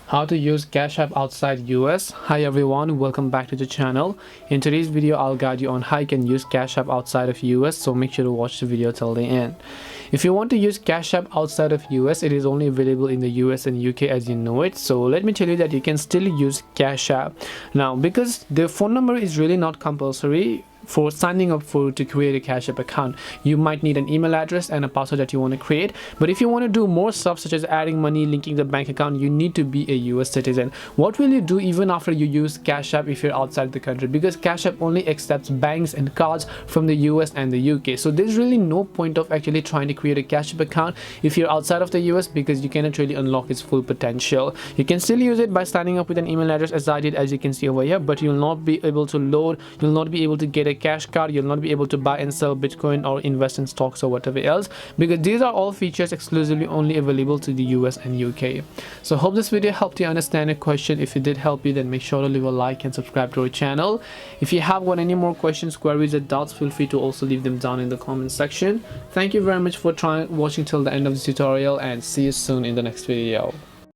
How to use Cash App outside US. Hi everyone, welcome back to the channel. In today's video I'll guide you on how you can use Cash App outside of US, so make sure to watch the video till the end. If you want to use Cash App outside of US, it is only available in the US and UK as you know it. So let me tell you that you can still use Cash App. Now, because the phone number is really not compulsory for signing up to create a Cash App account, you might need an email address and a password that you want to create. But if you want to do more stuff such as adding money, linking the bank account, you need to be a US citizen. What will you do even after you use Cash App if you're outside the country? Because Cash App only accepts banks and cards from the US and the UK, so there's really no point of actually trying to create a Cash App account if you're outside of the US, because you cannot really unlock its full potential. You can still use it by signing up with an email address as I did, as you can see over here, but you'll not be able to load, you'll not be able to get a cash card, you'll not be able to buy and sell Bitcoin or invest in stocks or whatever else, because these are all features exclusively only available to the US and UK. So hope this video helped you understand a question. If it did help you, then make sure to leave a like and subscribe to our channel. If you have got any more questions, queries or doubts, feel free to also leave them down in the comment section. Thank you very much for watching till the end of this tutorial, and see you soon in the next video.